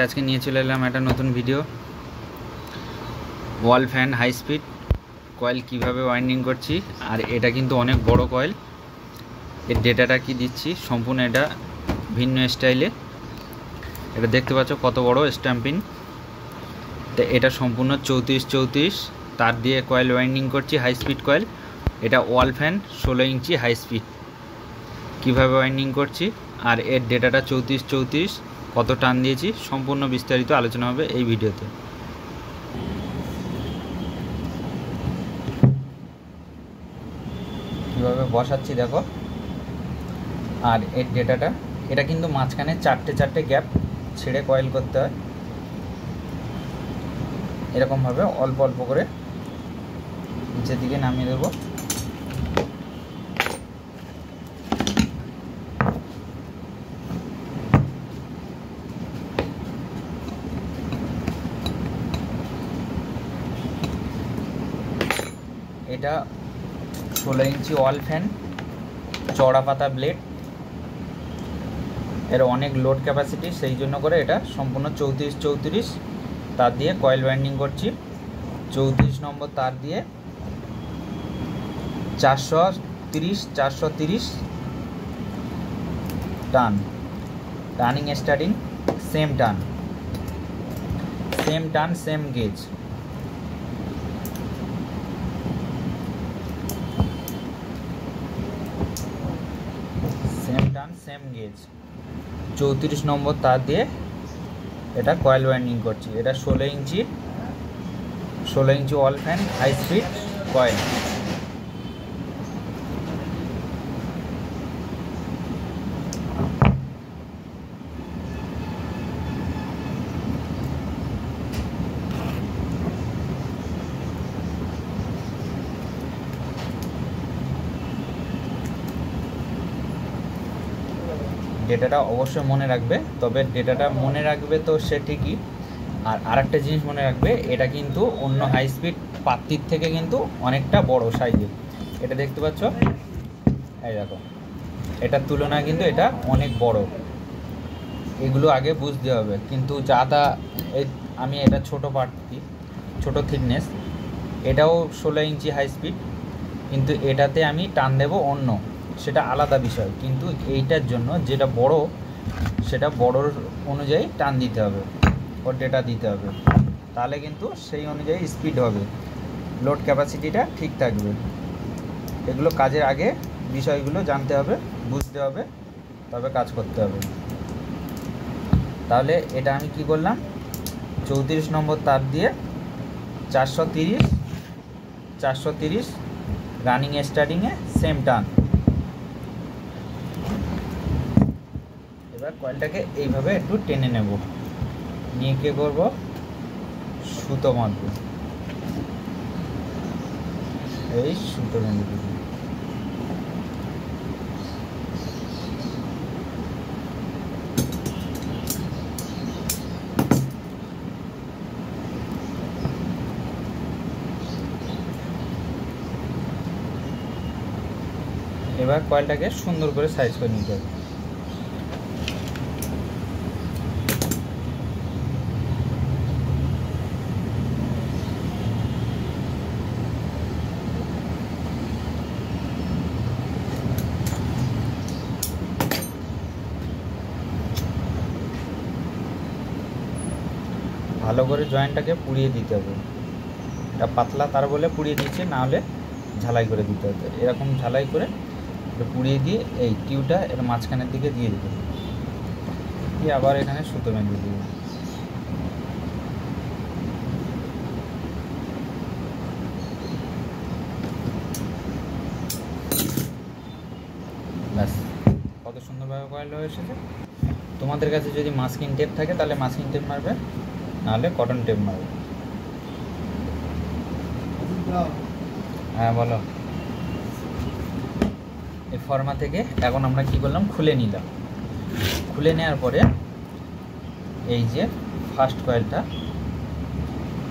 আজকে নিয়ে চলে এলাম একটা নতুন video. Wall fan high speed coil কিভাবে ওয়াইন্ডিং করছি। আর এটা কিন্তু অনেক বড় কয়েল। এর ডেটাটা কি দিচ্ছি সম্পূর্ণ এটা ভিন্ন স্টাইলে। এটা দেখতে পাচ্ছ কত বড় স্ট্যাম্পিং। তো এটা সম্পূর্ণ 34 তার দিয়ে কয়েল ওয়াইন্ডিং করছি, হাই স্পিড কয়েল। এটা ওয়াল ফ্যান 16 ইঞ্চি হাই স্পিড কীভাবে ওয়াইন্ডিং করছি আর এর ডেটাটা 34 কত টান দিয়েছি সম্পূর্ণ বিস্তারিত আলোচনা হবে এই ভিডিওতে। কীভাবে বসাচ্ছি দেখো। আর এর ডেটাটা এটা কিন্তু মাঝখানে চারটে গ্যাপ ছেড়ে কয়েল করতে হয়। এরকমভাবে অল্প অল্প করে নিচের দিকে নামিয়ে দেবো। এটা 16 ইঞ্চি ওয়াল ফ্যান, চওড়া পাতা ব্লেড। এর অনেক লোড ক্যাপাসিটি, সেই জন্য করে এটা সম্পূর্ণ 34 তার দিয়ে কয়েল ওয়াইন্ডিং করছি। 34 নম্বর তার দিয়ে 430 টান, টার্নিং স্টার্টিং সেম টান same gauge. Same gauge 34 number তার দিয়ে এটা কয়েল ওয়াইন্ডিং করছি। এটা 16 inch wall fan high speed coil. ডেটাটা অবশ্যই মনে রাখবে, তবে ডেটাটা মনে রাখবে তো সে ঠিকই। আর আরেকটা জিনিস মনে রাখবে, এটা কিন্তু অন্য হাই স্পিড পাত্তির থেকে কিন্তু অনেকটা বড় সাইজের। এটা দেখতে পাচ্ছ, এই দেখো, এটার তুলনায় কিন্তু এটা অনেক বড়। এগুলো আগে বুঝতে হবে। কিন্তু আমি এটা ছোট পাত্তি, ছোট থিকনেস। এটাও 16 ইঞ্চি হাই স্পিড, কিন্তু এটাতে আমি টান দেব অন্য, সেটা আলাদা বিষয়। কিন্তু এইটার জন্য যেটা বড়, সেটা বড়র অনুযায়ী টান দিতে হবে, ওর ডেটা দিতে হবে। তাহলে কিন্তু সেই অনুযায়ী স্পিড হবে, লোড ক্যাপাসিটিটা ঠিক থাকবে। এগুলো কাজের আগে বিষয়গুলো জানতে হবে, বুঝতে হবে, তবে কাজ করতে হবে। তাহলে এটা আমি কি করলাম, 34 নম্বর তার দিয়ে 430 রানিং স্টার্টিংয়ে সেম টান। এবার কয়েলটাকে এইভাবে একটু টেনে নেব, নিয়ে কি করব, সুতো বাঁধব। এই সুতো বেঁধে দেব। এবার কয়েলটাকে সুন্দর করে সাইজ করে নিতে হবে। ভালো করে জয়েন্টটাকে পুড়িয়ে দিতে হবে। এটা পাতলা তার বলে পুড়িয়ে দিচ্ছে, না হলে ঝালাই করে দিতে হতো। এরকম ঝালাই করে পুড়িয়ে দিয়ে এই টিউটা এর মাঝখানের দিকে দিয়ে দিতে হবে, দিয়ে আবার এখানে সুতো বেঁধে দেবে। ব্যাস, কত সুন্দরভাবে কয়েল হয়ে এসেছে। তোমাদের কাছে যদি মাস্কিং টেপ থাকে তাহলে মাস্কিং টেপ মারবে, নাহলে কটন টেপ মারবে। হ্যাঁ বলো। এই ফর্মা থেকে এখন আমরা কি করলাম, খুলে নিলাম। খুলে নেওয়ার পরে এই যে ফার্স্ট কয়েলটা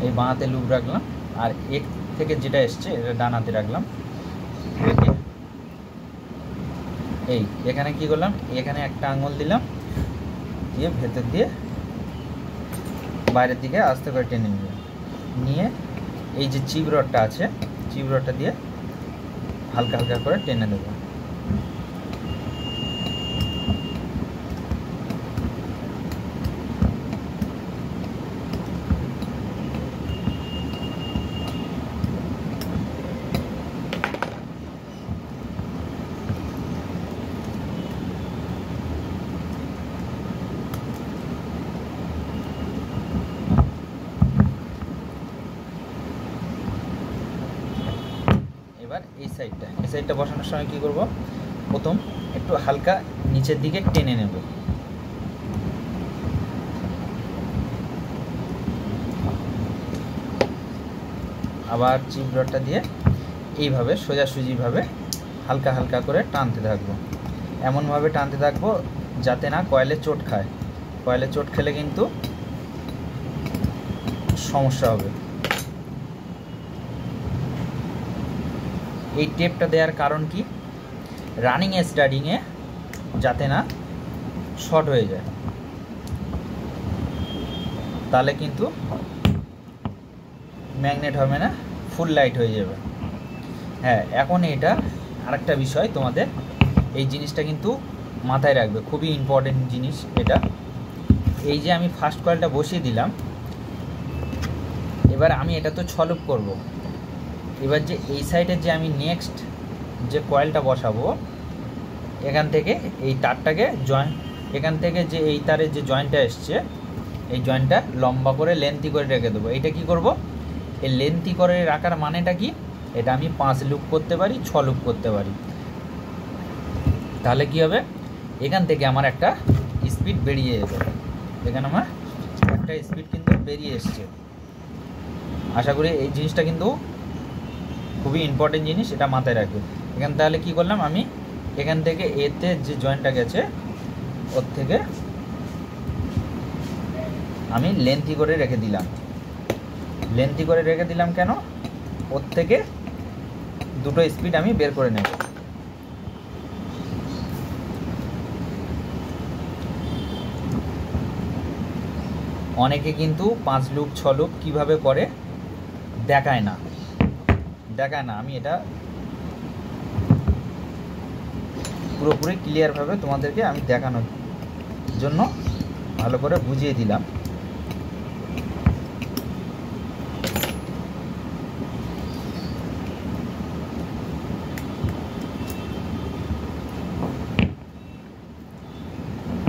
এই বাঁ হাতে লুপ রাখলাম, আর এক থেকে যেটা এসছে এটা ডান হাতে রাখলাম। এই এখানে কি করলাম, এখানে একটা আঙুল দিলাম, দিয়ে ভেতর দিয়ে বাইরের দিকে আস্তে করে টেনে নেবে, নিয়ে এই যে চিপ রডটা আছে চিপ রডটা দিয়ে হালকা হালকা করে টেনে দেবো। এবার এই সাইডটা বসানোর সময় কি করব, প্রথম একটু হালকা নিচের দিকে টেনে নেব, আবার চিপ রডটা দিয়ে এইভাবে সোজাসুজিভাবে হালকা হালকা করে টানতে থাকবো। এমনভাবে টানতে থাকবো যাতে না কয়েলে চোট খায়, কয়েলে চোট খেলে কিন্তু সমস্যা হবে। এই টেপটা দেওয়ার কারণ কি, রানিং স্টার্টিংয়ে যাতে না শর্ট হয়ে যায়, তাহলে কিন্তু ম্যাগনেট হবে না, ফুল লাইট হয়ে যাবে। হ্যাঁ, এখন এটা আরেকটা বিষয়, তোমাদের এই জিনিসটা কিন্তু মাথায় রাখবে, খুবই ইম্পর্টেন্ট জিনিস এটা। এই যে আমি ফার্স্ট কয়েলটা বসিয়ে দিলাম, এবার আমি এটা তো 6 লুপ করব। এবার যে এই সাইডে যে আমি নেক্সট যে কয়েলটা বসাবো, এখান থেকে এই তারটাকে এখান থেকে যে এই তারের যে জয়েন্টটা এসছে, এই জয়েন্টটা লম্বা করে লেন্থি করে রেখে দেবো। এটা কি করব, এই লেন্থি করে রাখার মানেটা কি, এটা আমি 5 লুপ করতে পারি, 6 লুপ করতে পারি। তাহলে কি হবে, এখান থেকে আমার একটা স্পিড বেরিয়ে যাবে। এখানে আমার একটা স্পিড কিন্তু বেরিয়ে এসছে। আশা করি এই জিনিসটা কিন্তু খুবই ইম্পর্টেন্ট জিনিস, এটা মাথায় রাখবে। এখান তাহলে কি করলাম, আমি এখান থেকে এতে যে জয়েন্টটা গেছে ওর থেকে আমি লেন্থি করে রেখে দিলাম। লেন্থি করে রেখে দিলাম কেন, ওর থেকে দুটো স্পিড আমি বের করে নেব। অনেকে কিন্তু 5 লুপ 6 লুপ কীভাবে করে দেখায় না। আমি এটা পুরোপুরি ক্লিয়ারভাবে তোমাদেরকে আমি দেখানোর জন্য ভালো করে বুঝিয়ে দিলাম।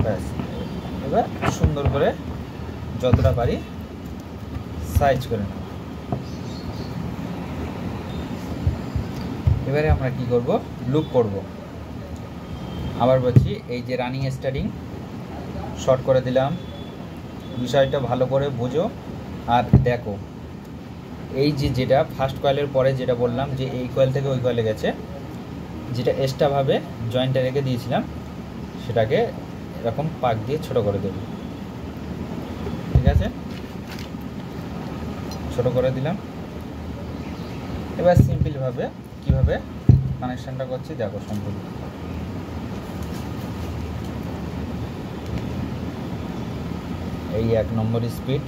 ব্যাস, এবার সুন্দর করে যতটা পারি সাইজ করে নেব। এবারে আমরা কি করব, লুপ করব। আবার বলছি, এই যে রানিং স্টার্টিং শর্ট করে দিলাম, বিষয়টা ভালো করে বোঝো আর দেখো। এই যে যেটা ফার্স্ট কয়েলের পরে যেটা বললাম যে এই কয়েল থেকে ওই কয়েলে গেছে, যেটা এক্সট্রাভাবে জয়েন্টটা রেখে দিয়েছিলাম, সেটাকে এরকম পাক দিয়ে ছোট করে দেব। ঠিক আছে, ছোট করে দিলাম। এবার সিম্পলভাবে কীভাবে কানেকশানটা করছি দেখো সম্পূর্ণ। এই 1 নম্বর স্পিড,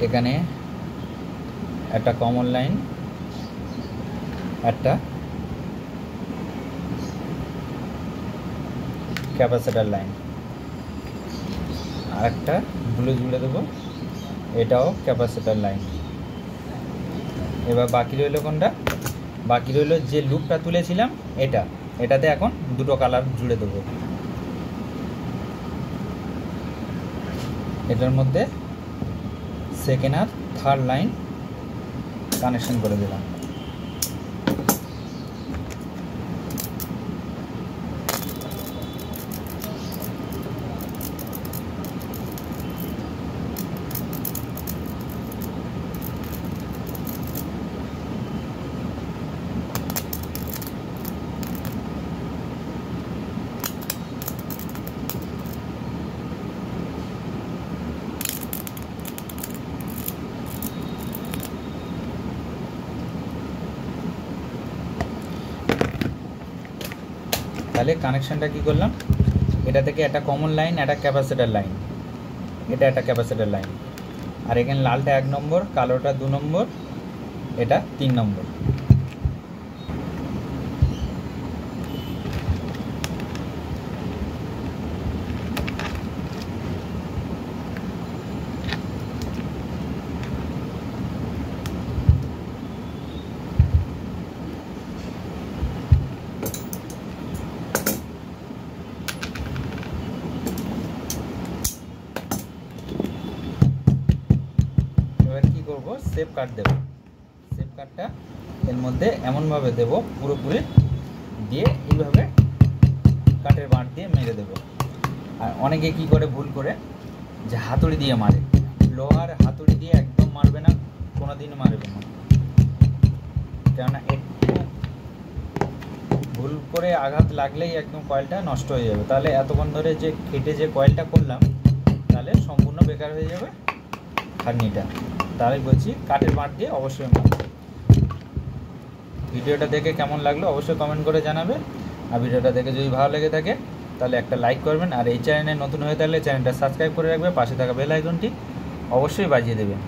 এখানে একটা কমন লাইন, একটা ক্যাপাসিটর লাইন, আর একটা ব্লু জুড়ে দেবো, এটাও ক্যাপাসিটর লাইন। এবার বাকি রইল কোনটা, বাকি রইল যে লুপটা তুলেছিলাম এটাতে এখন দুটো কালার জুড়ে দেবো। এটার মধ্যে সেকেন্ড আর থার্ড লাইন কানেকশন করে দিলাম। তাহলে কানেকশানটা কী করলাম, এটা থেকে একটা কমন লাইন, একটা ক্যাপাসিটার লাইন, এটা একটা ক্যাপাসিটার লাইন, আর এখানে লালটা 1 নম্বর, কালোটা 2 নম্বর, এটা 3 নম্বর। এবার কী করবো, সেফ কাট দেবো। সেফ কাটটা এর মধ্যে এমনভাবে দেবো, পুরোপুরি দিয়ে এইভাবে কাঠের বাঁট দিয়ে মেরে দেবো। আর অনেকে কী করে ভুল করে, যে হাতুড়ি দিয়ে মারে, লোহার হাতুড়ি দিয়ে একদম মারবে না, কোনো দিন মারবে না, কেননা একটু ভুল করে আঘাত লাগলেই একদম কয়েলটা নষ্ট হয়ে যাবে। তাহলে এতক্ষণ ধরে যে কেটে যে কয়েলটা করলাম, তাহলে সম্পূর্ণ বেকার হয়ে যাবে খাটনিটা। তাহলে বলছি কাঠের বাঁট দিয়ে অবশ্যই মারবে। ভিডিওটা দেখে কেমন লাগলো অবশ্যই কমেন্ট করে জানাবে। আর ভিডিওটা দেখে যদি ভালো লেগে থাকে তাহলে একটা লাইক করবেন। আর এই চ্যানেলে নতুন হয়ে থাকলে চ্যানেলটা সাবস্ক্রাইব করে রাখবে, পাশে থাকা বেল আইকনটি অবশ্যই বাজিয়ে দেবেন।